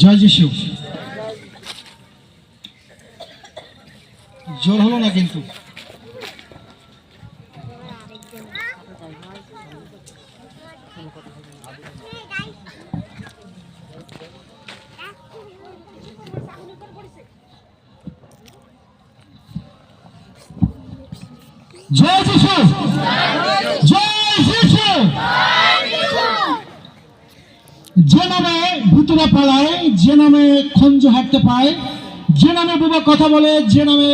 জয় যিশু। জোর হলো না কিন্তু। জয় যিশু, জয় যিশু। যে নামে ভূতরা পালায়, যে নামে খঞ্জ হাঁটতে পায়, যে নামে বোবা কথা বলে, যে নামে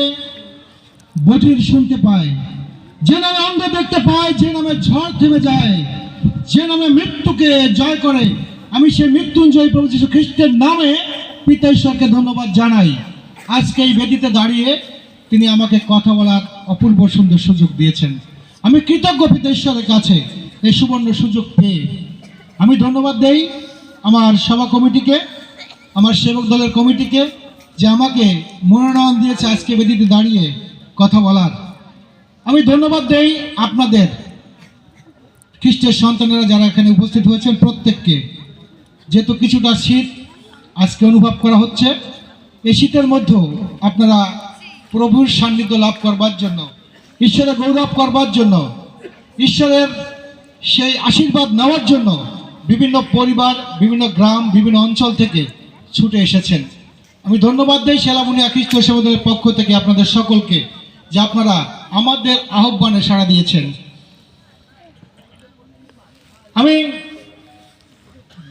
বধির শুনতে পায়, যে নামে অন্ধ দেখতে পায়, যে নামে ঝড় থেমে যায়, যে নামে মৃত্যুকে জয় করে, আমি সেই মৃত্যুঞ্জয় প্রভু যীশু খ্রিস্টের নামে পিতা ঈশ্বরকে ধন্যবাদ জানাই। আজকে এই বেদিতে দাঁড়িয়ে তিনি আমাকে কথা বলার অপূর্ব সুন্দর সুযোগ দিয়েছেন। আমি কৃতজ্ঞ পিতা ঈশ্বরের কাছে এই সুবর্ণ সুযোগ পেয়ে। আমি ধন্যবাদ দেই আমার সভা কমিটিকে, আমার সেবক দলের কমিটিকে, যে আমাকে মনোনয়ন দিয়েছে আজকে বেদিতে দাঁড়িয়ে কথা বলার। আমি ধন্যবাদ দেই আপনাদের খ্রিস্টের সন্তানেরা যারা এখানে উপস্থিত হয়েছেন প্রত্যেককে। যেহেতু কিছুটা শীত আজকে অনুভব করা হচ্ছে, এই শীতের মধ্যেও আপনারা প্রভুর সান্নিধ্য লাভ করবার জন্য, ঈশ্বরের গৌরব করবার জন্য, ঈশ্বরের সেই আশীর্বাদ নেওয়ার জন্য বিভিন্ন পরিবার, বিভিন্ন গ্রাম, বিভিন্ন অঞ্চল থেকে ছুটে এসেছেন। আমি ধন্যবাদ দিই সেলাবুনিয়া খ্রিস্ট সেবা দলের পক্ষ থেকে আপনাদের সকলকে, যে আপনারা আমাদের আহ্বানে সাড়া দিয়েছেন। আমি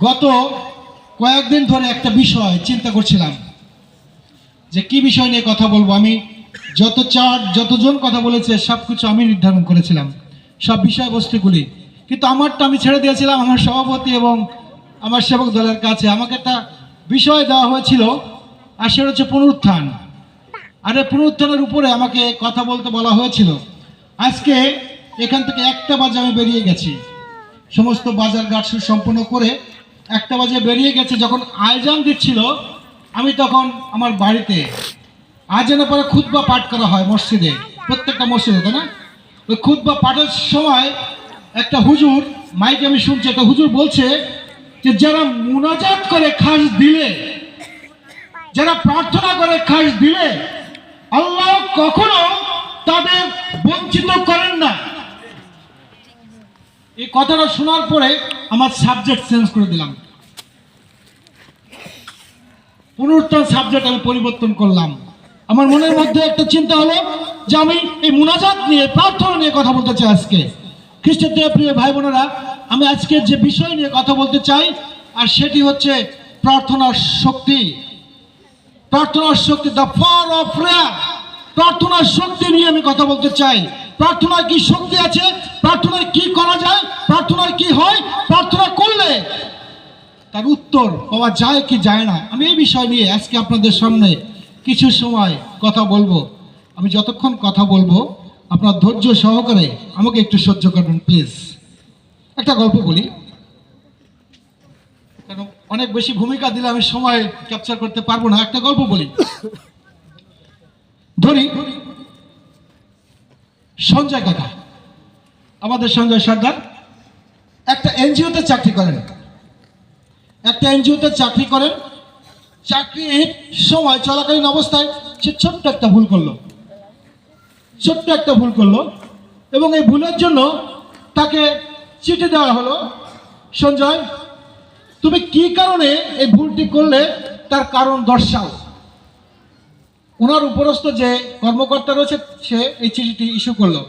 গত কয়েকদিন ধরে একটা বিষয় চিন্তা করছিলাম যে কি বিষয় নিয়ে কথা বলবো। আমি যতজন কথা বলেছে সব কিছু আমি নির্ধারণ করেছিলাম, সব বিষয়বস্তুগুলি, কিন্তু আমারটা আমি ছেড়ে দিয়েছিলাম আমার সভাপতি এবং আমার সেবক দলের কাছে। আমাকে একটা বিষয় দেওয়া হয়েছিল, আর সেটা হচ্ছে পুনরুত্থান। আর এই পুনরুত্থানের উপরে আমাকে কথা বলতে বলা হয়েছিল। আজকে এখান থেকে 1টা বাজে আমি বেরিয়ে গেছি, সমস্ত বাজার ঘাট সম্পূর্ণ করে 1টা বাজে বেরিয়ে গেছে। যখন আয়োজন দিচ্ছিল আমি তখন আমার বাড়িতে আজানের পরে খুতবা পাঠ করা হয় মসজিদে, প্রত্যেকটা মসজিদে, তাই না? ওই খুতবা পাঠের সময় একটা হুজুর মাইকে আমি শুনছি, একটা হুজুর বলছে যে যারা মুনাজাত করে খাস দিলে, যারা প্রার্থনা করে খাস দিলে, আল্লাহ কখনো তাদের বঞ্চিত করেন না। এই কথাটা শোনার পরে আমার সাবজেক্ট চেঞ্জ করে দিলাম, পুনরুত্থান সাবজেক্ট আমি পরিবর্তন করলাম। আমার মনের মধ্যে একটা চিন্তা হলো যে আমি এই মুনাজাত নিয়ে, প্রার্থনা নিয়ে কথা বলতে চাই আজকে। খ্রিস্টের প্রিয় ভাই বোনেরা, আমি আজকে যে বিষয় নিয়ে কথা বলতে চাই, আর সেটি হচ্ছে প্রার্থনার শক্তি। প্রার্থনার শক্তি, দ্য পাওয়ার অফ প্রেয়ার। প্রার্থনার শক্তি নিয়ে আমি কথা বলতে চাই। প্রার্থনায় কি শক্তি আছে, প্রার্থনায় কি করা যায়, প্রার্থনায় কি হয়, প্রার্থনা করলে তার উত্তর পাওয়া যায় কি যায় না, আমি এই বিষয় নিয়ে আজকে আপনাদের সামনে কিছু সময় কথা বলবো। আমি যতক্ষণ কথা বলবো আপনার ধৈর্য সহকারে আমাকে একটু সহ্য করবেন প্লিজ। একটা গল্প বলি, কারণ অনেক বেশি ভূমিকা দিলে আমি সময় ক্যাপচার করতে পারবো না। একটা গল্প বলি। ধরি সঞ্জয় কাকা, আমাদের সঞ্জয় সর্দার একটা এনজিওতে চাকরি করেন। চাকরির সময় চলাকালীন অবস্থায় সে ছোট্ট একটা ভুল করলো, এবং এই ভুলের জন্য তাকে চিঠি দেওয়া হলো, সঞ্জয় তুমি কি কারণে এই ভুলটি করলে তার কারণ দর্শাও। ওনার উপরস্থ যে কর্মকর্তা রয়েছে সে এই চিঠিটি ইস্যু করলো।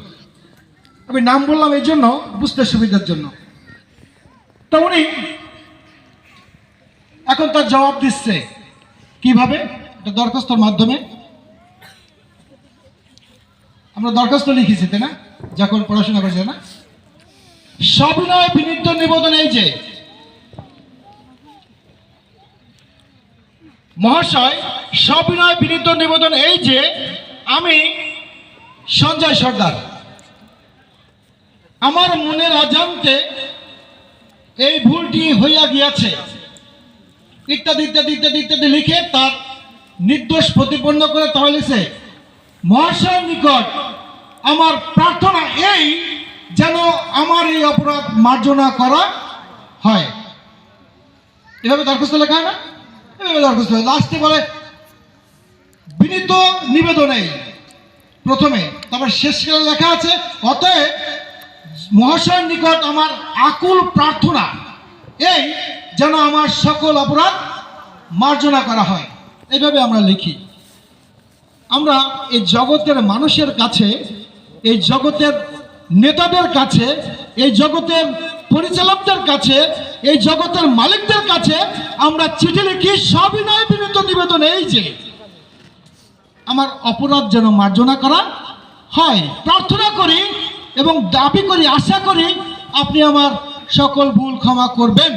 আমি নাম বললাম এই জন্য, বুঝতে সুবিধার জন্য। তা উনি এখন তার জবাব দিচ্ছে কিভাবে, একটা দরখাস্তর মাধ্যমে। আমরা দরখাস্ত লিখেছি, তাই না, যখন পড়াশোনা করছে না। সবিনয় বিনীত নিবেদন এই যে, মহাশয় সবিনয় বিনীত নিবেদন এই যে, আমি সঞ্জয় সর্দার আমার মনের অজান্তে এই ভুলটি হইয়া গিয়াছে, ইত্যাদি ইত্যাদি ইত্যাদি ইত্যাদি লিখে তার নির্দোষ প্রতিপন্ন করে তাহলে সে মহাশয়ের নিকট আমার প্রার্থনা এই যেন আমার এই অপরাধ মার্জনা করা হয়। এভাবে দরখাস্ত লেখা হয় না? ব্যবহার করতে হবে। লাস্টে বলে বিনীত নিবেদনে প্রথমে, তারপর শেষকালে লেখা আছে অতএব মহাশয়ের নিকট আমার আকুল প্রার্থনা এই যেন আমার সকল অপরাধ মার্জনা করা হয়। এইভাবে আমরা লিখি। আমরা এই জগতের মানুষের কাছে, এই জগতের নেতাদের কাছে, এই জগতের পরিচালকদের কাছে, এই জগতের মালিকদের কাছে আমরা চিঠি লিখি সবিনয় বিনীত নিবেদন এই যে আমার অপরাধ যেন মার্জনা করা হয়। প্রার্থনা করি এবং দাবি করি, আশা করি আপনি আমার সকল ভুল ক্ষমা করবেন।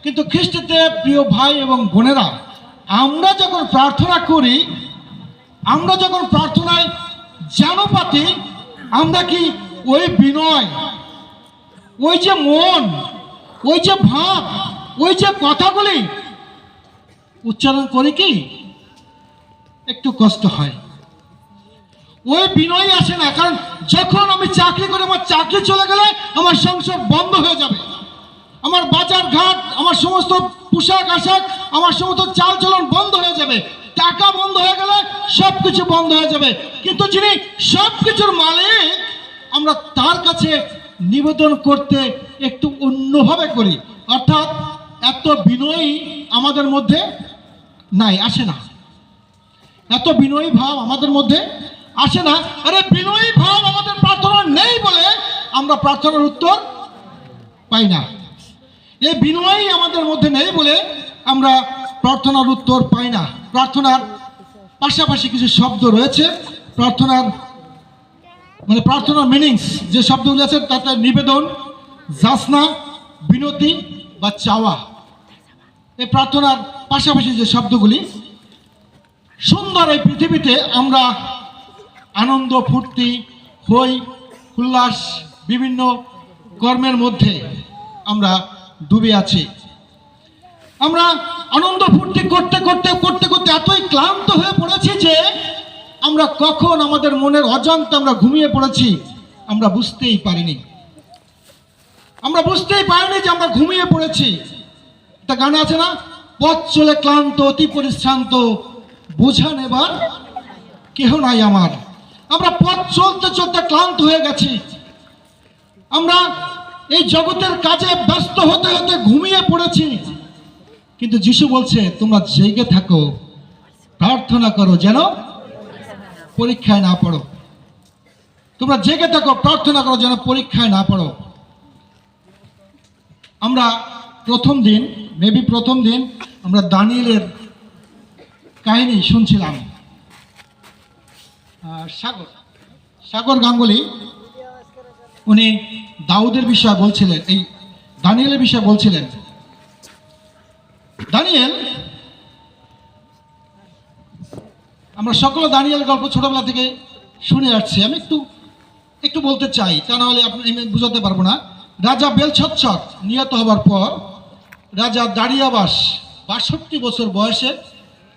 কিন্তু খ্রিস্টতে প্রিয় ভাই এবং বোনেরা, আমরা যখন প্রার্থনা করি, আমরা যখন প্রার্থনায় যেন পাতি, আমরা কি ওই বিনয়, ওই যে মন, ওই যে ভাব, ওই যে কথাগুলি উচ্চারণ করি কি? একটু কষ্ট হয়, ওই বিনয় আসে না। কারণ যখন আমি চাকরি করে আমার চাকরি চলে গেলে আমার সংসার বন্ধ হয়ে যাবে, আমার বাজার ঘাট, আমার সমস্ত পোশাক আশাক, আমার সমস্ত চাল চলন বন্ধ হয়ে যাবে, টাকা বন্ধ হয়ে গেলে সব কিছু বন্ধ হয়ে যাবে। কিন্তু যিনি সব কিছুর মালিক, আমরা তার কাছে নিবেদন করতে একটু অন্যভাবে করি। অর্থাৎ এত বিনয়ী আমাদের মধ্যে নাই, আসে না। এত বিনয়ী ভাব আমাদের মধ্যে আসে না। আরে বিনয়ী ভাব আমাদের প্রার্থনা নেই বলে আমরা প্রার্থনার উত্তর পাই না। এই বিনয়ী আমাদের মধ্যে নেই বলে আমরা প্রার্থনার উত্তর পাই না। প্রার্থনার পাশাপাশি কিছু শব্দ রয়েছে, প্রার্থনার মানে প্রার্থনার মিনিংস যে শব্দগুলো আছে তাতে নিবেদন, যাচনা, বিনতি বা চাওয়া। এই প্রার্থনার পাশাপাশি যে শব্দগুলি সুন্দর, এই পৃথিবীতে আমরা আনন্দ, ফুর্তি, হই উল্লাস, বিভিন্ন কর্মের মধ্যে আমরা ডুবে আছি। আমরা আনন্দ ফুর্তি করতে করতে করতে করতে এতই ক্লান্ত হয়ে পড়েছি যে আমরা কখন আমাদের মনের অজান্তে আমরা ঘুমিয়ে পড়েছি আমরা বুঝতেই পারিনি। আমরা বুঝতেই পারিনি যে আমরা ঘুমিয়ে পড়েছি। একটা গান আছে না, পথ চলে ক্লান্ত অতি পরিশ্রান্ত, বোঝা নেবার কেহ নাই আমার। আমরা পথ চলতে চলতে ক্লান্ত হয়ে গেছি। আমরা এই জগতের কাজে ব্যস্ত হতে হতে ঘুমিয়ে পড়েছি। কিন্তু যিশু বলছে তোমরা জেগে থাকো, প্রার্থনা করো যেন পরীক্ষায় না পড়ো। তোমরা জেগে থাকো, প্রার্থনা করো যেন পরীক্ষায় না পড়ো। আমরা প্রথম দিন আমরা দানিয়েলের কাহিনী শুনছিলাম। সাগর গাঙ্গুলি উনি দাউদের বিষয়ে বলছিলেন, এই দানিয়েলের বিষয়ে বলছিলেন। দানিয়েল, আমরা সকলে দানিয়েল গল্প ছোটবেলা থেকে শুনে আসছি। আমি একটু বলতে চাই, তা নাহলে আপনি বুঝাতে পারবো না। রাজা বেলশচ্ছর নিহত হবার পর রাজা দারিয়াবাস ৬২ বছর বয়সে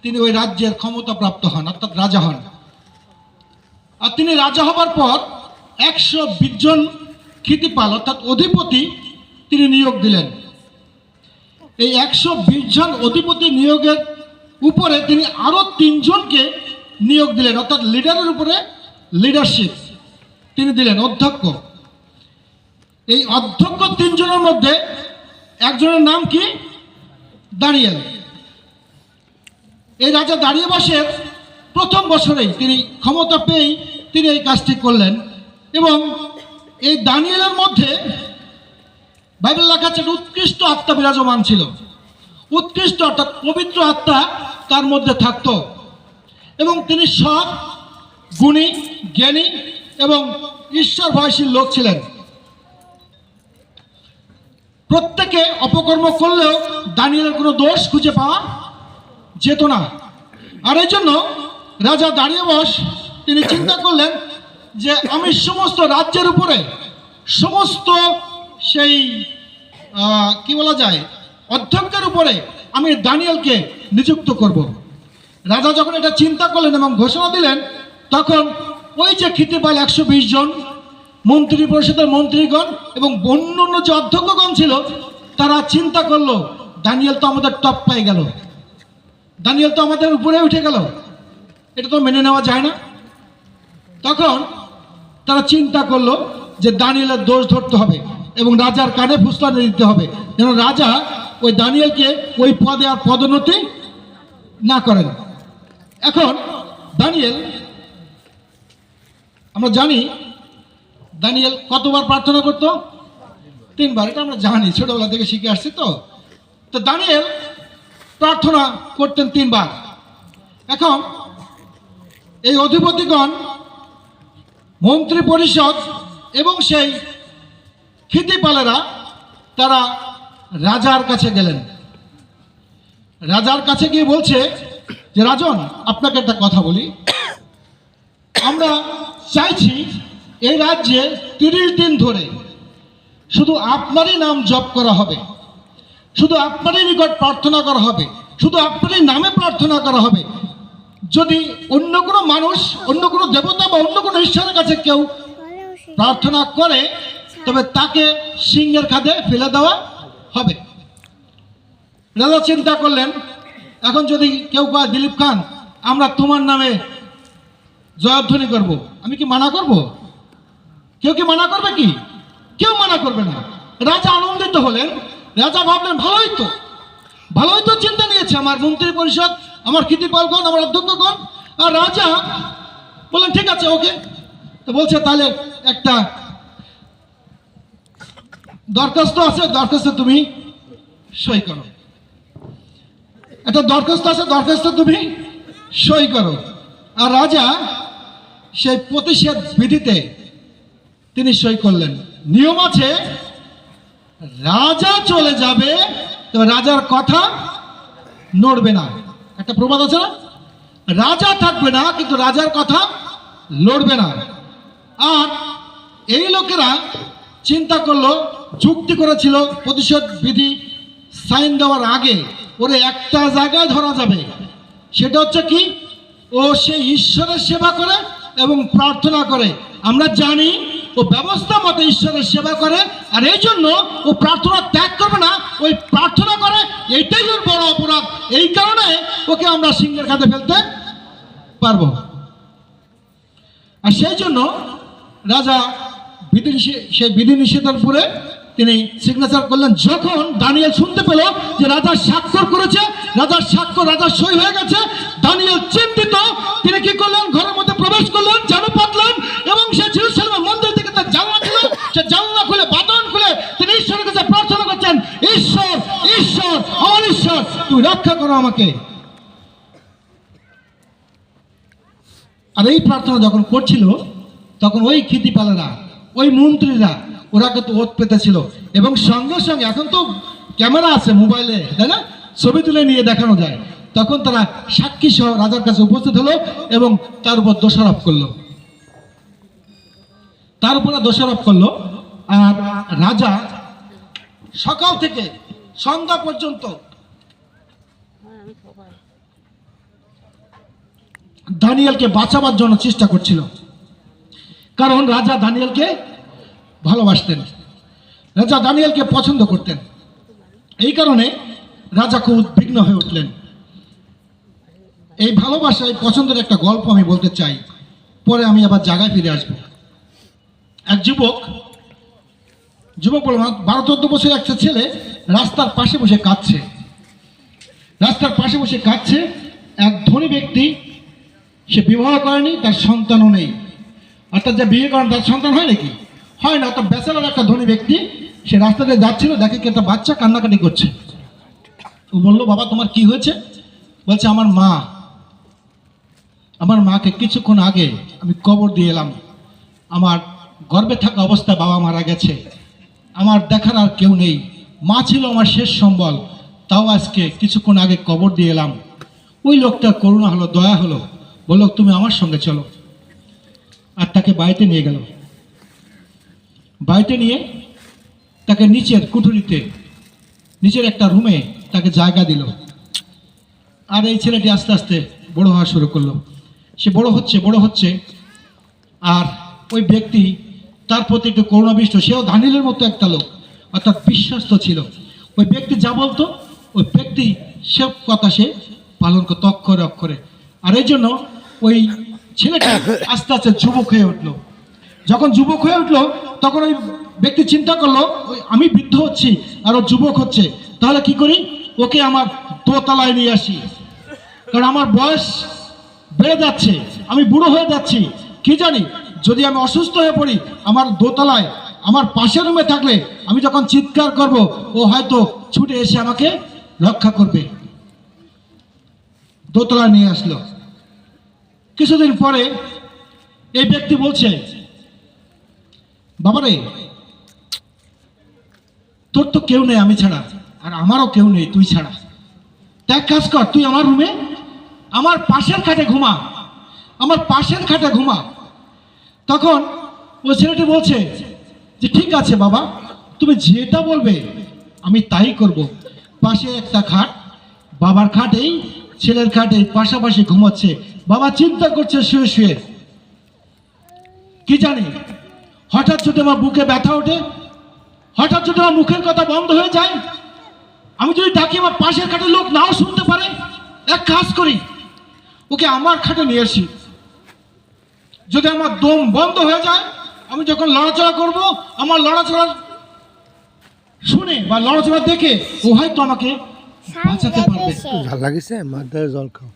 তিনি ওই রাজ্যের ক্ষমতা প্রাপ্ত হন, অর্থাৎ রাজা হন। আর তিনি রাজা হবার পর ১২০ জন ক্ষিতিপাল অর্থাৎ অধিপতি তিনি নিয়োগ দিলেন। এই ১২০ জন অধিপতি নিয়োগের উপরে তিনি আরো ৩ জনকে নিয়োগ দিলেন, অর্থাৎ লিডারের উপরে লিডারশিপ তিনি দিলেন, অধ্যক্ষ। এই অধ্যক্ষ ৩ জনের মধ্যে একজনের নাম কি? দানিয়েল। এই রাজা দারিয়াবাসের প্রথম বছরেই তিনি ক্ষমতা পেয়েই তিনি এই কাজটি করলেন। এবং এই দানিয়েলের মধ্যে বাইবেল লেখা আছে উৎকৃষ্ট আত্মা বিরাজমান ছিল। উৎকৃষ্ট অর্থাৎ পবিত্র আত্মা তার মধ্যে থাকত এবং তিনি সৎ, গুণী, জ্ঞানী এবং ঈশ্বর ভয়শীল লোক ছিলেন। প্রত্যেকে অপকর্ম করলেও দানিয়েলের কোনো দোষ খুঁজে পাওয়া যেত না। আর এই জন্য রাজা দারিয়াবাস তিনি চিন্তা করলেন যে আমি সমস্ত রাজ্যের উপরে সমস্ত সেই কি বলা যায় অধ্যক্ষের উপরে আমি দানিয়েলকে নিযুক্ত করব। রাজা যখন এটা চিন্তা করলেন এবং ঘোষণা দিলেন, তখন ওই যে ক্ষিতিপাল ১২০ জন, মন্ত্রী পরিষদের মন্ত্রীগণ এবং অন্যান্য যে অধ্যক্ষগণ ছিল, তারা চিন্তা করলো দানিয়েল তো আমাদের টপ পেয়ে গেল, দানিয়েল তো আমাদের উপরে উঠে গেল, এটা তো মেনে নেওয়া যায় না। তখন তারা চিন্তা করলো যে দানিয়েলের দোষ ধরতে হবে এবং রাজার কানে ফুসলানি দিতে হবে, যেন রাজা ওই দানিয়েলকে ওই পদে আর পদোন্নতি না করেন। এখন দানিয়েল, আমরা জানি দানিয়েল কতবার প্রার্থনা করতো? 3 বার। এটা আমরা জানি, ছোটবেলা থেকে শিখে আসছি। তো দানিয়েল প্রার্থনা করতেন 3 বার। এখন এই অধিপতিগণ, মন্ত্রী পরিষদ এবং সেই খিতিপালেরা তারা রাজার কাছে গেলেন। রাজার কাছে গিয়ে বলছে যে রাজন, আপনাকে একটা কথা বলি, আমরা চাইছি এই রাজ্যে 30 দিন ধরে শুধু আপনারই নাম জপ করা হবে, শুধু আপনারই নিকট প্রার্থনা করা হবে, শুধু আপনারই নামে প্রার্থনা করা হবে। যদি অন্য কোনো মানুষ, অন্য কোনো দেবতা বা অন্য কোনো ঈশ্বরের কাছে কেউ প্রার্থনা করে, তবে তাকে সিংহের খাদে ফেলে দেওয়া হবে। রাজা চিন্তা করলেন, এখন যদি কেউ কয় দিলীপ খান আমরা তোমার নামে জয়ধ্বনি করব, আমি কি মানা করব? কেউ কি মানা করবে? কি কেউ মানা করবে না। রাজা আনন্দিত হলেন। রাজা ভাবলেন ভালোই তো চিন্তা নিয়েছে আমার মন্ত্রী পরিষদ, আমার খিতিপালগণ, আমার অধ্যক্ষগণ। আর রাজা বললেন ঠিক আছে, ওকে। তো বলছে তাহলে একটা দরখাস্ত আছে, দরখাস্ত তুমি সই করো। একটা দরখাস্ত আছে, দরখাস্ত তুমি সই করো। আর রাজা সেই প্রতিষেধ বিধিতে তিনি সই করলেন। নিয়ম আছে, রাজা চলে যাবে তো রাজার কথা নড়বে না। একটা প্রবাদ আছে না, রাজা থাকবে না কিন্তু রাজার কথা লড়বে না। আর এই লোকেরা চিন্তা করলো, যুক্তি করেছিল প্রতিশোধ বিধি সাইন দেওয়ার আগে ওরে একটা জায়গায় ধরা যাবে, সেটা হচ্ছে কি, ও সেই ঈশ্বরের সেবা করে এবং প্রার্থনা করে। আমরা জানি ও ব্যবস্থা মতো ঈশ্বরের সেবা করে, আর এই জন্য ও প্রার্থনা ত্যাগ করবে না, ওই প্রার্থনা করে, এইটাই ওর বড় অপরাধ। এই কারণে ওকে আমরা সিংহের খাতে ফেলতে পারবো। আর সেই জন্য রাজা সেই বিধি নিষেধের উপরে তিনি সিগনেচার করলেন। যখন দানিয়েল শুনতে পেল যে রাজা স্বাক্ষর করেছে, রাজার স্বাক্ষর, রাজার সই হয়ে গেছে, দানিয়েল চিন্তিত। তিনি কি করলেন? ঘরের মধ্যে প্রবেশ করলেন, ঝাড়ু পাতলেন এবং সে জেরুজালেমের মন্দির থেকে তার জানলা ছিল, সে জানলা খুলে, বাতায়ন খুলে তিনি ঈশ্বরের কাছে প্রার্থনা করছেন, ঈশ্বর, ঈশ্বর, আমার ঈশ্বর, তুমি রক্ষা করো আমাকে। আর এই প্রার্থনা যখন করছিল, তখন ওই খিতিপালেরা, ওই মন্ত্রীরা, ওরা কিন্তু ওত পেতেছিল এবং সঙ্গে সঙ্গে, এখন তো ক্যামেরা আছে মোবাইলে, তাই না, ছবি তুলে নিয়ে দেখানো যায়, তখন তারা সাক্ষী সহ রাজার কাছে উপস্থিত হলো এবং তার উপর দোষারোপ করলো, আর রাজা সকাল থেকে সন্ধ্যা পর্যন্ত দানিয়েলকে বাঁচাবার জন্য চেষ্টা করছিল, কারণ রাজা দানিয়েলকে ভালোবাসতেন, রাজা দানিয়েলকে পছন্দ করতেন। এই কারণে রাজা খুব উদ্বিগ্ন হয়ে উঠলেন। এই ভালোবাসা, এই পছন্দের একটা গল্প আমি বলতে চাই, পরে আমি আবার জায়গায় ফিরে আসব। এক যুবক বললাম 12-14 বছরের একটা ছেলে রাস্তার পাশে বসে কাঁদছে। এক ধনী ব্যক্তি, সে বিবাহ করেনি, তার সন্তানও নেই। অর্থাৎ যে বিয়ে করেন তার সন্তান হয় নাকি? হয় না। অর্থাৎ বেচারার একটা ধনী ব্যক্তি, সে রাস্তা দিয়ে যাচ্ছিল, দেখে কি একটা বাচ্চা কান্নাকাটি করছে। ও বললো, বাবা তোমার কি হয়েছে? বলছে, আমার মাকে কিছুক্ষণ আগে আমি কবর দিয়ে এলাম। আমার গর্ভে থাকা অবস্থায় বাবা মারা গেছে, আমার দেখার আর কেউ নেই। মা ছিল আমার শেষ সম্বল, তাও আজকে কিছুক্ষণ আগে কবর দিয়ে এলাম। ওই লোকটার করুণা হলো, দয়া হলো, বললো তুমি আমার সঙ্গে চলো। আর তাকে বাড়িতে নিয়ে গেল। বাড়িতে নিয়ে তাকে নিচের কুঠুরিতে, নিচের একটা রুমে তাকে জায়গা দিল। আর এই ছেলেটি আস্তে আস্তে বড় হওয়া শুরু করলো। সে বড় হচ্ছে, আর ওই ব্যক্তি তার প্রতি একটু করুণাবিষ্ট। সেও দানিয়েলের মতো একটা লোক, অর্থাৎ বিশ্বস্ত ছিল। ওই ব্যক্তি যা বলতো, ওই ব্যক্তি সব কথা সে পালন করতো অক্ষরে অক্ষরে। আর এই জন্য ওই ছেলেটা আস্তে আস্তে যুবক হয়ে উঠলো। যখন যুবক হয়ে উঠলো তখন ওই ব্যক্তি চিন্তা করলো আমি বৃদ্ধ হচ্ছি আর ও যুবক হচ্ছে, তাহলে কি করি, ওকে আমার দোতলায় নিয়ে আসি, কারণ আমার বয়স বেড়ে যাচ্ছে, আমি বুড়ো হয়ে যাচ্ছি। কি জানি যদি আমি অসুস্থ হয়ে পড়ি, আমার দোতলায় আমার পাশের রুমে থাকলে আমি যখন চিৎকার করব ও হয়তো ছুটে এসে আমাকে রক্ষা করবে। দোতলায় নিয়ে আসলো। কিছুদিন পরে এই ব্যক্তি বলছে, বাবারে তোর তো কেউ নেই আমি ছাড়া, আর আমারও কেউ নেই তুই ছাড়া। এক কাজ কর, তুই আমার রুমে আমার পাশের খাটে ঘুমা, আমার পাশের খাটে ঘুমা। তখন ওই ছেলেটি বলছে যে ঠিক আছে বাবা, তুমি যেটা বলবে আমি তাই করব। পাশে একটা খাট, বাবার খাটেই ছেলের খাটে পাশাপাশি ঘুমাচ্ছে। বাবা চিন্তা করছে শুয়ে শুয়ে, কি জানি হঠাৎ যদি আমার বুকে ব্যথা ওঠে, হঠাৎ যদি আমার মুখের কথা বন্ধ হয়ে যায়, আমি যদি ডাকি আমার পাশের খাটের লোক নাও শুনতে পারে, এক কাজ করি ওকে আমার খাটে নিয়ে আসি। যদি আমার দম বন্ধ হয়ে যায়, আমি যখন লড়াচড়া করব, আমার লড়াচড়া শুনে বা লড়াচড়া দেখে ও হয়তো আমাকে বাঁচাতে পারবে। ঝাল লাগিছে, মাথায় জল খাও।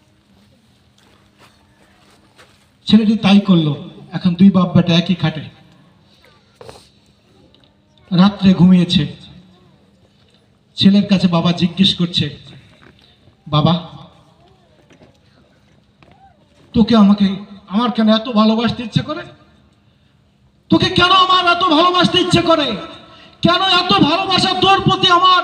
ছেলেটি তাই করলো। এখন দুই বাপ বেটা একই খাটে, রাত্রে ঘুমিয়েছে। ছেলের কাছে বাবা জিজ্ঞেস করছে, বাবা তোকে আমাকে আমার কেন এত ভালোবাসতে ইচ্ছে করে? তোকে কেন আমার এত ভালোবাসতে ইচ্ছে করে? কেন এত ভালোবাসা তোর প্রতি আমার?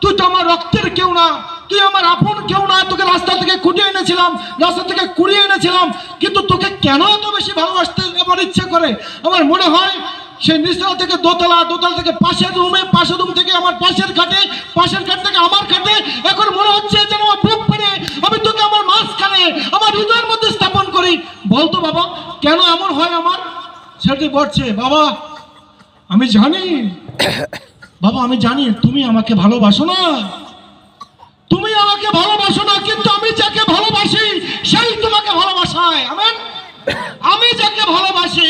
তুই তো আমার রক্তের কেউ না, তুই আমার আপন কেউ না। তোকে রাস্তা থেকে কুটিয়ে এনেছিলাম, রাস্তা থেকে কুড়িয়ে এনেছিলাম, কিন্তু তোকে কেন এত বেশি ভালোবাসতে আমার ইচ্ছে করে? আমার মনে হয় সে নিচতলা থেকে দোতলা, দোতলা থেকে পাশের রুমে, পাশের রুম থেকে আমার পাশের খাটে, পাশের খাট থেকে আমার খাটে। এখন মনে হচ্ছে যেন আমার বুক পেরে আমি তোকে আমার মাঝখানে আমার হৃদয়ের মধ্যে স্থাপন করি। বলতো বাবা কেন এমন হয় আমার? সেটি বলছে, বাবা আমি জানি, বাবা আমি জানি তুমি আমাকে ভালোবাসো না, তুমি আমাকে ভালোবাসো না, কিন্তু আমি যাকে ভালোবাসি সেই তোমাকে ভালোবাসায়। আমেন। আমি যাকে ভালোবাসি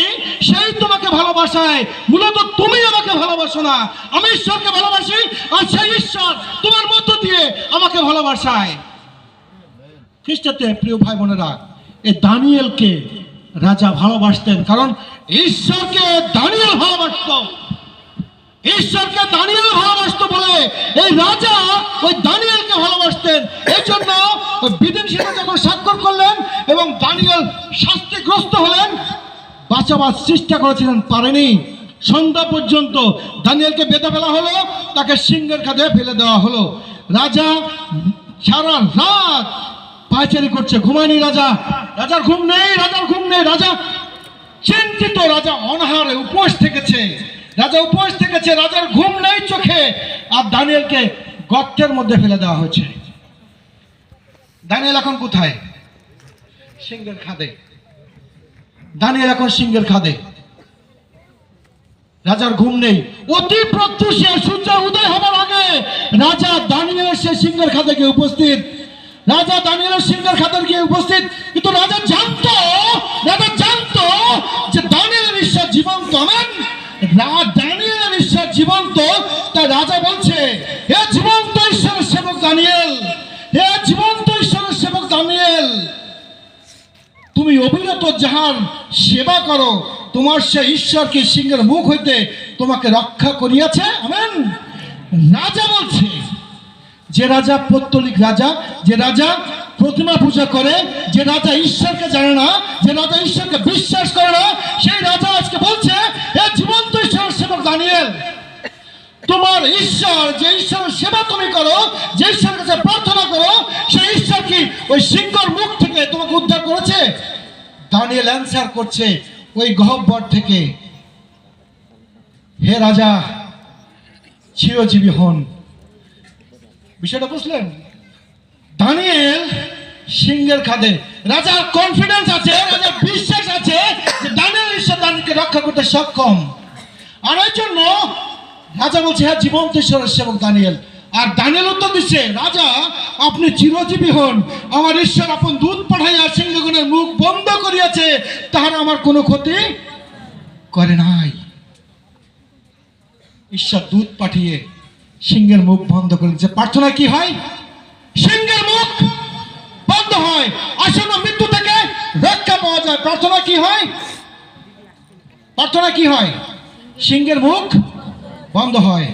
সেই তোমাকে ভালোবাসায়। মূলত তুমি আমাকে ভালোবাসো না, আমি ঈশ্বরকে ভালোবাসি, আর সেই ঈশ্বর তোমার মধ্য দিয়ে আমাকে ভালোবাসায়। খ্রিস্টতে প্রিয় ভাই বোনেরা, এই দানিয়েলকে রাজা ভালোবাসতেন, কারণ ঈশ্বরকে দানিয়েল ভালোবাসত। ঈশ্বরকে দানিয়েল ভালোবাসতো বলে এই রাজা ওই দানিয়েলকে ভালোবাসতেন। এই জন্য ওই বিধিনিষেধে যখন স্বাক্ষর করলেন এবং দানিয়েল শাস্তিগ্রস্ত হলেন, বাঁচাবার চেষ্টা করেছিলেন, পারেনি। সন্ধ্যা পর্যন্ত দানিয়েলকে বেঁধে ফেলা হলো, তাকে সিংহের খাদে ফেলে দেওয়া হলো। রাজা সারা রাত পায়চারি করছে, ঘুমায়নি রাজা। রাজার ঘুম নেই, রাজার ঘুম নেই। রাজা চিন্তিত, রাজা অনাহারে উপোস থেকেছে, রাজা উপোস থেকেছে, রাজার ঘুম নেই চোখে। আর দানিয়েলকে গর্তের মধ্যে ফেলে দেওয়া হয়েছে। দানিয়েল এখন কোথায়? সিংহের খাদে। দানিয়েল এখন সিংহের খাদে। রাজার ঘুম নেই। অতি প্রত্যুষে সূর্য উদয় হবার আগে রাজা দানিয়েল সে সিংহের খাদে গিয়ে উপস্থিত। রাজা দানিয়েলের সিংহের খাদে গিয়ে উপস্থিত, কিন্তু রাজা জানতো যে দানিয়েলের ঈশ্বর জীবন্ত। আমেন। দানিয়েলের ঈশ্বর জীবন্ত। তাই রাজা বলছে, হে জীবন্ত ঈশ্বরের সেবক দানিয়েল, হে জীবন্ত ঈশ্বরের সেবক দানিয়েল, তুমি অবিরত যাহার সেবা করো, তোমার সে ঈশ্বরকে সিংহের মুখ হইতে তোমাকে রক্ষা করিয়াছে। আমেন। রাজা বলছে, যে রাজা পৌত্তলিক রাজা, যে রাজা প্রতিমা পূজা করে, যে রাজা ঈশ্বরকে জানে না, যে রাজা ঈশ্বরকে বিশ্বাস করে না, সেই রাজা আজকে বলছে, হে জীবন্ত ঈশ্বরের সেবক দানিয়েল, তোমার ঈশ্বর, যে ঈশ্বরের সেবা তুমি করো, যে ঈশ্বরের কাছে প্রার্থনা করো, সেই ঈশ্বর কি ওই সিংহের মুখ থেকে তোমাকে উদ্ধার করেছে? দানিয়েল অ্যান্সার করছে ওই গহ্বর থেকে, হে রাজা চিরজীবী হন। বিষয়টা বুঝলেন? দানিয়েল সিংহের খাদে, রাজার কনফিডেন্স আছে, রাজার বিশ্বাস আছে যে দানিয়েল ঈশ্বর দানিয়েলকে রক্ষা করতে সক্ষম। আর এই জন্য রাজা বলছে, হ্যাঁ জীবন্ত ঈশ্বরের সেবক দানিয়েল। আর দানিয়েল উত্তর দিচ্ছে, রাজা আপনি চিরজীবী হন। আমার ঈশ্বর আপন দূত পাঠাইয়া সিংহগণের মুখ বন্ধ করিয়াছে, তাহারা আমার কোনো ক্ষতি করে নাই। ঈশ্বর দূত পাঠিয়ে সিংহের মুখ বন্ধ করে দিচ্ছে। প্রার্থনা কি হয়? সিংহের মুখ বন্ধ হয়, আসন্ন মৃত্যু থেকে রক্ষা পাওয়া যায়। প্রার্থনা কি হয়? প্রার্থনা কি হয়? সিংহের মুখ বন্ধ হয়।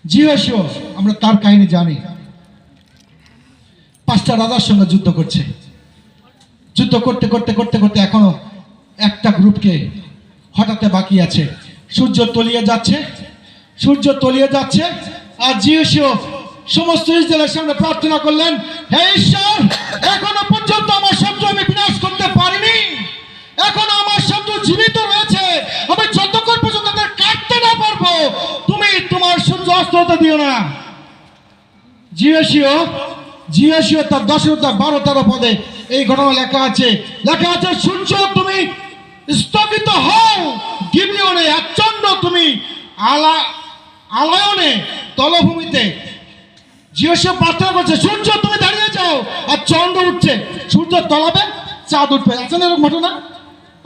জিহোশু আমরা তার কাহিনী জানি। 5টা রাজার সঙ্গে যুদ্ধ করছে। যুদ্ধ করতে করতে করতে করতে এখনো একটা গ্রুপকে হঠাতে বাকি আছে। সূর্য তলিয়ে যাচ্ছে, সূর্য তলিয়ে যাচ্ছে, আর জিহোশু সমস্ত ইসরায়েলের সামনে প্রার্থনা করলেন, হে ঈশ্বর, এখনো পর্যন্ত আমার শত্রু আমি বিনাশ করতে পারিনি, এখনো আমার শত্রু জীবিত রয়েছে, আমি যতক্ষণ পর্যন্ত তাদের কাটতে না পারবো তুমি তোমার সূর্য অস্ত হতে দিও না। জিহোশু তার 10-12 পদে এই ঘটনা লেখা আছে। সূর্য তুমি স্থগিত হও, গিবিয়নে আচণ্ড তুমি আলায়নে তলভূমিতে। জিহোশু প্রার্থনা করছে, সূর্য তুমি দাঁড়িয়ে যাও, আর চন্দ্র উঠছে, সূর্য তলাবে চাঁদ উঠবে। আছে না এরকম ঘটনা?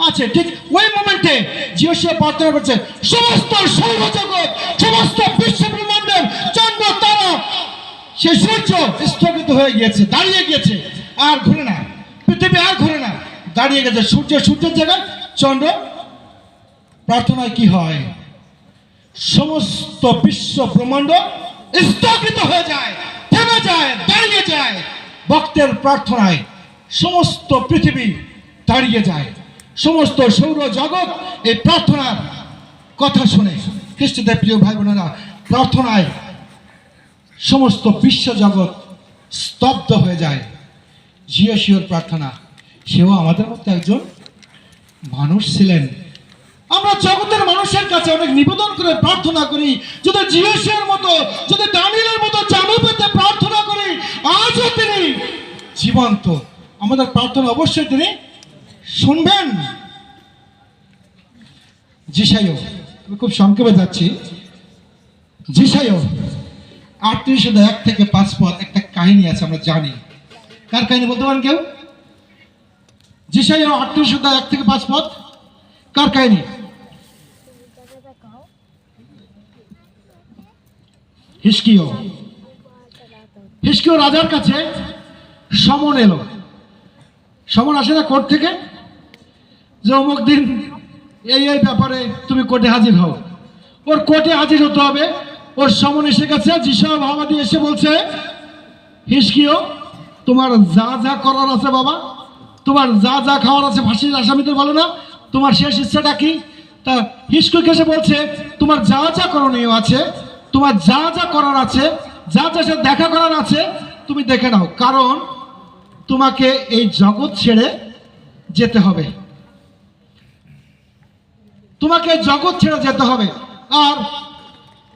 আছে। ঠিক ওই মোমেন্টে জিহোশু প্রার্থনা করছে, সমস্ত সৌরজগৎ, সমস্ত বিশ্ব ব্রহ্মাণ্ডের চন্দ্র তারা, সে সূর্য স্থগিত হয়ে গিয়েছে, দাঁড়িয়ে গিয়েছে, আর ঘুরে না, পৃথিবী আর ঘুরে না, দাঁড়িয়ে গেছে। সূর্যের জায়গায় চন্দ্র। প্রার্থনায় কি হয়? সমস্ত বিশ্ব ব্রহ্মাণ্ড স্থগিত হয়ে যায়, থেমে যায়, দাঁড়িয়ে যায়। ভক্তের প্রার্থনায় সমস্ত পৃথিবী দাঁড়িয়ে যায়, সমস্ত সৌরজগৎ এই প্রার্থনার কথা শুনে। খ্রিস্টদের প্রিয় ভাই বোনেরা, প্রার্থনায় সমস্ত বিশ্ব জগৎ স্তব্ধ হয়ে যায়। জিহোশুর প্রার্থনা, সেও আমাদের মধ্যে একজন মানুষ ছিলেন। আমরা জগতের মানুষের কাছে অনেক নিবেদন করে প্রার্থনা করি, যদি জিহোশুর মতো, যদি দানিয়েলের মতো জানু পেতে প্রার্থনা করি, আজও তিনি জীবন্ত। আমাদের প্রার্থনা অবশ্যই তিনি শুনবেন। যিশাইও, আমি খুব সংক্ষেপে যাচ্ছি। যিশাইও 38:1-5 পদ একটা কাহিনী আছে, আমরা জানি। কার কাহিনী বলতে পারেন কেউ? যিশাইও 38:1-5 পদ কার কাহিনী? হিজকিয় রাজার কাছে সমন এলো। সমন আসে না কোর্ট থেকে, যে অমুক দিন এই ব্যাপারে তুমি কোর্টে হাজির হও। ওর কোর্টে হাজির হতে হবে, ওর সমন এসে গেছে। যিশাইয়া ভাবাদি এসে বলছে, হিজকিয়, তোমার যা যা করার আছে বাবা, তোমার যা যা খাওয়ার আছে, ফাঁসির আসামিদের বলো না, তোমার শেষ ইচ্ছাটা কি? তা হিজকিয়কে এসে বলছে, তোমার যা যা করণীয় আছে, তোমার যা যা করার আছে, যা যা দেখা করার আছে, তুমি দেখে নাও, কারণ তোমাকে এই জগৎ ছেড়ে যেতে হবে, তোমাকে জগৎ ছেড়ে যেতে হবে। আর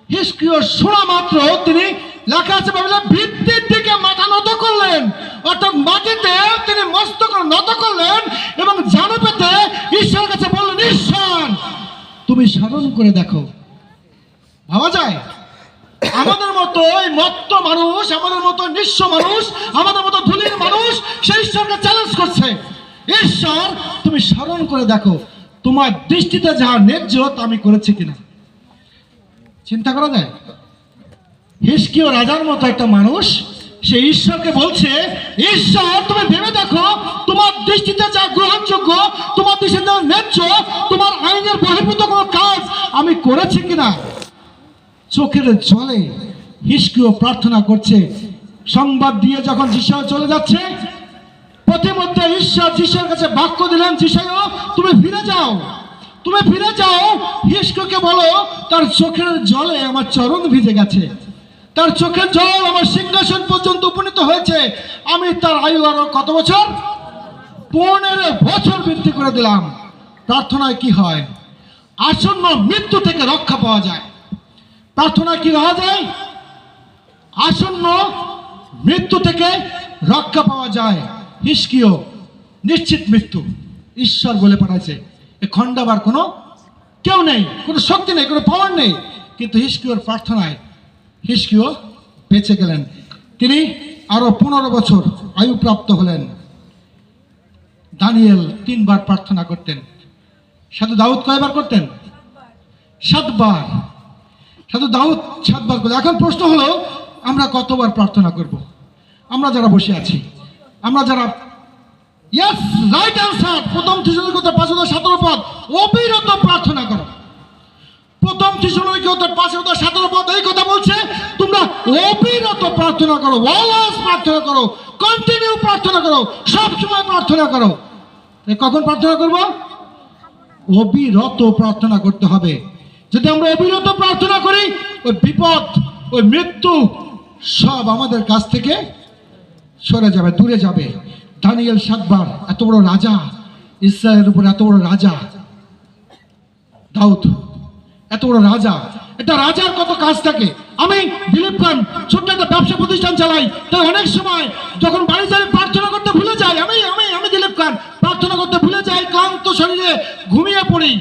হিজকিয় শোনা মাত্র তিনি, লেখা আছে বাবিলে, ভিত্তির দিকে মাথা নত করলেন, অর্থাৎ মাটিতে তিনি মস্তক নত করলেন এবং জানু পেতে ঈশ্বরের কাছে বললেন, ঈশ্বর তুমি স্মরণ করে দেখো। ভাবা যায় আমাদের মতো এই মত্ত মানুষ, আমাদের মতো নিঃস্ব মানুষ, আমাদের মতো ধুলির মানুষ সেই ঈশ্বরকে চ্যালেঞ্জ করছে, ঈশ্বর তুমি স্মরণ করে দেখো, তোমার দৃষ্টিতে যাহা ন্যায্য তা আমি করেছি কিনা। চিন্তা করা যায়? হিজকিয় রাজার মতো একটা মানুষ সে ঈশ্বরকে বলছে, ঈশ্বর তুমি ভেবে দেখো, তোমার দৃষ্টিতে যা গ্রহণযোগ্য, তোমার দৃষ্টিতে যা ন্যায্য, তোমার আইনের বহির্ভূত কোনো কাজ আমি করেছি কিনা। চোখের জলে হিজকিয় প্রার্থনা করছে। সংবাদ দিয়ে যখন যিশাইয়া চলে যাচ্ছে, প্রতিমধ্যে ঈশ্বর যিশাইয়ের কাছে বাক্য দিলেন, যিশাইয়া তুমি ফিরে যাও, তুমি ফিরে যাও। হিজকিয়কে বলো, তার চোখের জলে আমার চরণ ভিজে গেছে, তার চোখের জল আমার সিংহাসন পর্যন্ত উপনীত হয়েছে, আমি তার আয়ু আরো কত বছর? 15 বছর বৃদ্ধি করে দিলাম। প্রার্থনায় কি হয়? আসন্ন মৃত্যু থেকে রক্ষা পাওয়া যায়। প্রার্থনা কি হওয়া যায়? আসন্ন মৃত্যু থেকে রক্ষা পাওয়া যায়। হিজকিয় নিশ্চিত মৃত্যু ঈশ্বর বলে পাঠাইছে, এ খণ্ডাবার কোনো কেউ নেই, কোনো শক্তি নেই, কোনো পাওয়ার নেই, কিন্তু হিজকিয়র প্রার্থনায় হিসকিও বেঁচে গেলেন। তিনি আরো 15 বছর আয়ু প্রাপ্ত হলেন। দানিয়েল 3 বার প্রার্থনা করতেন। সাধু দাউদ কয়বার করতেন? 7 বার। সাধু দাউদ 7 বার করলেন। এখন প্রশ্ন হলো, আমরা কতবার প্রার্থনা করব? আমরা যারা বসে আছি, আমরা যারা ইয়েস রাইট অ্যান্সার, প্রথম থিসলনিকীয়দের 5:17 পদ, অবিরত প্রার্থনা করো। প্রথম থিসলনিকীয়দের 5:17 পদ এই কথা বলছে, তোমরা অবিরত প্রার্থনা করো, অলওয়েজ প্রার্থনা করো, কন্টিনিউ প্রার্থনা করো, সব সময় প্রার্থনা করো। কখন প্রার্থনা করব? অবিরত প্রার্থনা করতে হবে। যদি আমরা অবিরত প্রার্থনা করি, ওই বিপদ, ওই মৃত্যু সব আমাদের কাছ থেকে সরে যাবে, দূরে যাবে। দানিয়েল 7 বার, এত বড় রাজা, ইসরায়েলের উপর এত বড় রাজা দাউদ, এত বড় রাজা, এটা রাজার কত কাজ থাকে। আমি দিলীপ খান ছোট্ট একটা ব্যবসা প্রতিষ্ঠান চালাই, তাই অনেক সময় যখন বাড়িতে আমি প্রার্থনা করতে ভুলে যাই, আমি দিলীপ খান প্রার্থনা করতে ভুলে যাই, ক্লান্ত শরীরে ঘুমিয়ে পড়ি।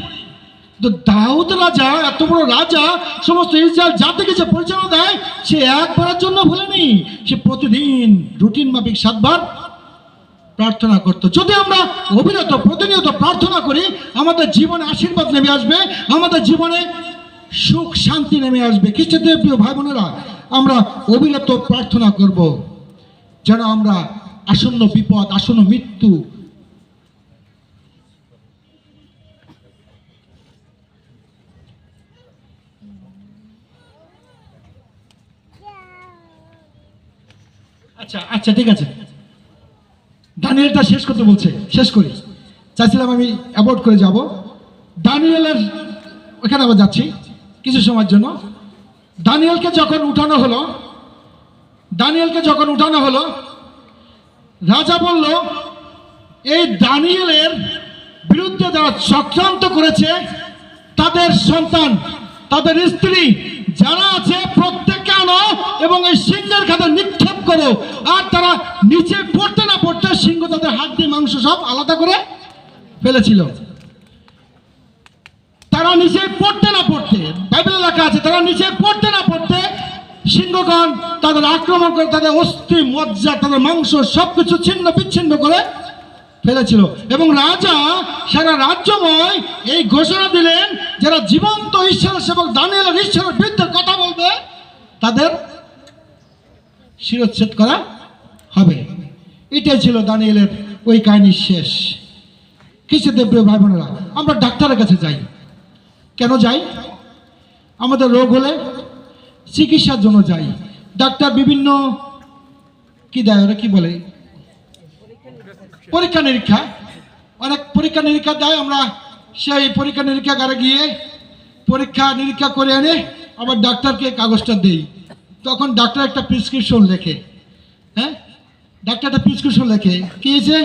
তো দাউদ রাজা, এত বড় রাজা, সমস্ত ইসরায়েল জাতিকে যে পরিচালনা দেয়, সে একবারের জন্য ভুলেনি, সে প্রতিদিন রুটিন মাফিক 7 বার প্রার্থনা করতো। যদি আমরা অবিরত প্রতিনিয়ত প্রার্থনা করি, আমাদের জীবনে আশীর্বাদ নেমে আসবে, আমাদের জীবনে সুখ শান্তি নেমে আসবে। খ্রিস্টদের প্রিয় ভাই বোনেরা, আমরা অবিরত প্রার্থনা করব যেন আমরা আসন্ন বিপদ, আসন্ন মৃত্যু আচ্ছা ঠিক আছে, দানিয়েলটা শেষ করতে বলছে, শেষ করি। চাইছিলাম আমি অ্যাভয়েড করে যাব। দানিয়েলের ওখানে আবার যাচ্ছি কিছু সময়ের জন্য। দানিয়েলকে যখন উঠানো হলো, রাজা বলল, এই দানিয়েলের বিরুদ্ধে যারা চক্রান্ত করেছে, তাদের সন্তান, তাদের স্ত্রী যারা আছে, প্রত্যেককে আনো এবং এই সিংহের খাতে নিক্ষেপ করো। আর তারা নিচে পড়তে না পড়তে সিংহ তাদের হাড্ডি মাংস সব আলাদা করে ফেলেছিল। তারা নিচে পড়তে না পড়তে, বাইবেলে লেখা আছে, তারা নিচে পড়তে না পড়তে সিংহগণ তাদের আক্রমণ করে তাদের অস্থি মজ্জা, তাদের মাংস সবকিছু ছিন্ন বিচ্ছিন্ন করে ফেলেছিল। এবং রাজা সারা রাজ্যময় এই ঘোষণা দিলেন, যারা জীবন্ত ঈশ্বরের সেবক দানিয়েলের ঈশ্বরের বিরুদ্ধে কথা বলবে, তাদের শিরচ্ছেদ করা হবে। এটাই ছিল দানিয়েলের ওই কাহিনীর শেষ। খ্রিস্টদের প্রিয় ভাই বোনেরা, আমরা ডাক্তারের কাছে যাই। কেন যাই? আমাদের রোগ হলে চিকিৎসার জন্য যাই। ডাক্তার বিভিন্ন কি দেয়, ওরা কি বলে, পরীক্ষা নিরীক্ষা, অনেক পরীক্ষা নিরীক্ষা দেয়। আমরা সেই পরীক্ষা নিরীক্ষাগারে গিয়ে পরীক্ষা নিরীক্ষা করে এনে আবার ডাক্তারকে কাগজটা দেই। তখন ডাক্তার একটা প্রেসক্রিপশন লেখে। হ্যাঁ, ডাক্তার একটা প্রেসক্রিপশন লেখে, কি হয়েছে,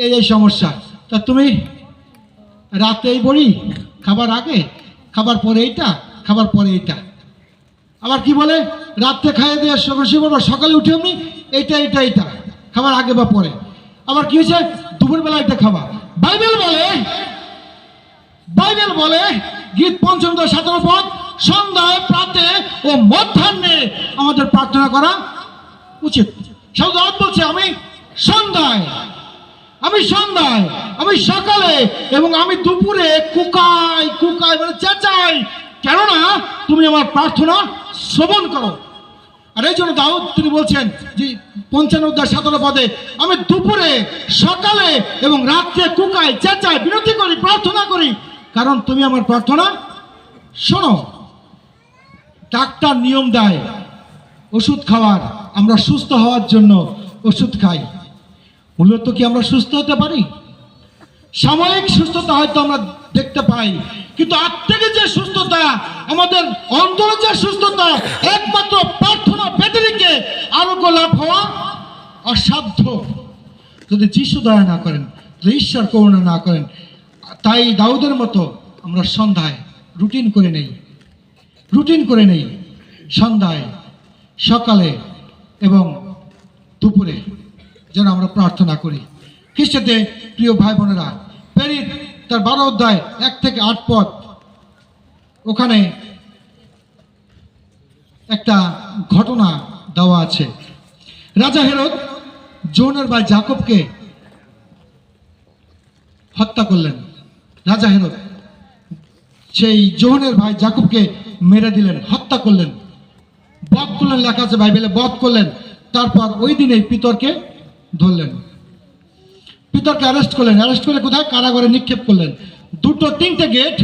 এই সমস্যা। তা তুমি রাতে এই বড়ি, খাবার আগে, খাবার পরে এইটা, খাবার পরে এইটা। আবার কি বলে, রাত্রে খাইয়ে দিয়ে সকালে উঠে আমি এইটা খাবার আগে বা পরে। আবার কি হয়েছে, দুপুরবেলা এটা খাবা। বাইবেল বলে গীত 5:17 পদ, সন্ধ্যায়, প্রাতে ও মধ্যাহ্নে আমাদের প্রার্থনা করা উচিত। সাধু বলছে, আমি সন্ধ্যায়, আমি সকালে এবং আমি দুপুরে কুকাই মানে চেঁচাই, কেননা তুমি আমার প্রার্থনা শ্রবণ করো। আর এই জন্য দাউদ তিনি বলছেন যে 55:17 পদে, আমি দুপুরে, সকালে এবং রাত্রে কুকাই, চেঁচাই, বিনতি করি, প্রার্থনা করি, কারণ তুমি আমার প্রার্থনা শোনো। ডাক্তার নিয়ম দেয় ওষুধ খাওয়ার, আমরা সুস্থ হওয়ার জন্য ওষুধ খাই। মূলত কি আমরা সুস্থ হতে পারি? সাময়িক সুস্থতা হয়তো আমরা দেখতে পাই, কিন্তু আত্মিক যে সুস্থতা, আমাদের অন্তরের যে সুস্থতা, একমাত্র প্রার্থনা ব্যতিরেকে আরোগ্য লাভ হওয়া অসাধ্য, যদি যিশু দয়া না করেন, যদি ঈশ্বর করুণা না করেন। তাই দাউদের মতো আমরা সন্ধ্যায় রুটিন করে নেই, সন্ধ্যায়, সকালে এবং দুপুরে যেন আমরা প্রার্থনা করি। খ্রিস্টতে প্রিয় ভাই বোনেরা, প্রেরিত তার 12 অধ্যায় 1 থেকে 8 পদ, ওখানে একটা ঘটনা দেওয়া আছে। রাজা হেরোদ জোহনের ভাই যাকবকে হত্যা করলেন। রাজা হেরোদ সেই জোহনের ভাই যাকবকে মেরে দিলেন, হত্যা করলেন, বধ করলেন, লেখা আছে বাইবেলে, বধ করলেন। তারপর ওই দিনেই পিতরকে ধরলেন, পিতরকে অ্যারেস্ট করলেন, অ্যারেস্ট করে কোথায়? কারাগারে নিক্ষেপ করলেন। দুটো তিনটে গেট,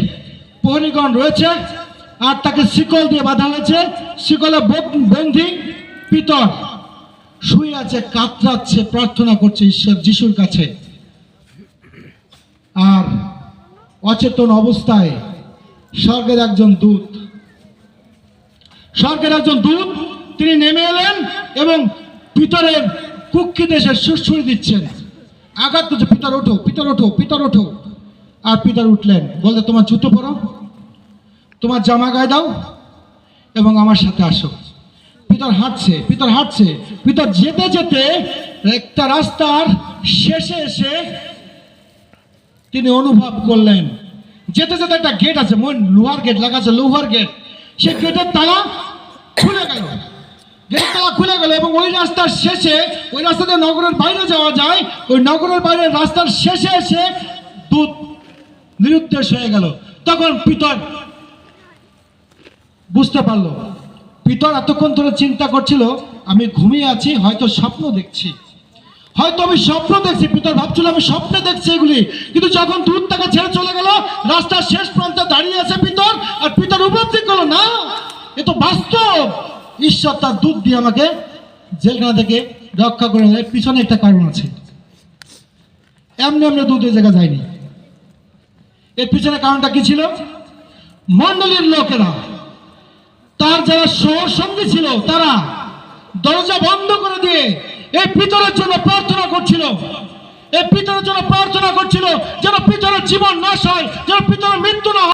প্রহরীগণ রয়েছে, আর তাকে শিকল দিয়ে বাঁধা হয়েছে, শিকলে বন্দী। পিতর শুয়ে আছে, কাতরাচ্ছে, প্রার্থনা করছে ঈশ্বর যিশুর কাছে। আর অচেতন অবস্থায় স্বর্গের একজন দূত, তিনি নেমে এলেন এবং পিতরের কুক্ষি দেশে সুরসুরি দিচ্ছেন, আঘাত করছে, পিতর ওঠো, পিতর ওঠো, পিতর ওঠো। আর পিতর উঠলেন, বলতে তোমার জুতো পরো, তোমার জামা গায়ে দাও এবং আমার সাথে আসো। পিতর হাঁটছে, পিতর যেতে যেতে একটা রাস্তার শেষে এসে তিনি অনুভব করলেন, যেতে যেতে একটা গেট আছে, লোহার গেট লাগা আছে, লোহার গেট, সে গেটের তালা খুলে গেল, এবং ওই রাস্তার শেষে, ওই রাস্তাতে নগরের বাইরে যাওয়া যায়, ওই নগরের বাইরে রাস্তার শেষে এসে দূত নিরুদ্দেশ হয়ে গেল। তখন পিতর বুঝতে পারলো, পিতর এতক্ষণ ধরে চিন্তা করছিল আমি ঘুমিয়ে আছি, হয়তো স্বপ্ন দেখছি, পিতর ভাবছিল আমি স্বপ্নে দেখছি এগুলি। কিন্তু যখন দূত তাকে ছেড়ে চলে গেল, রাস্তার শেষ প্রান্তে দাঁড়িয়ে আছে পিতর, আর পিতর উপলব্ধি করলো না, এ তো বাস্তব, ঈশ্বর তার দূত দিয়ে আমাকে জেলখানা থেকে রক্ষা করে নেয়। পিছনে একটা কারণ আছে, এমনি এমনি দূত এই জায়গা যায়নি। এর পিছনে কারণটা কি ছিল? মণ্ডলীর লোকেরা, তার যারা সহসঙ্গী ছিল, তারা দরজা বন্ধ করে দিয়ে এই পিতরের জন্য প্রার্থনা করছিল, যেন পিতরের জীবন নাশ হয়, যেন পিতরের মৃত্যু না হয়।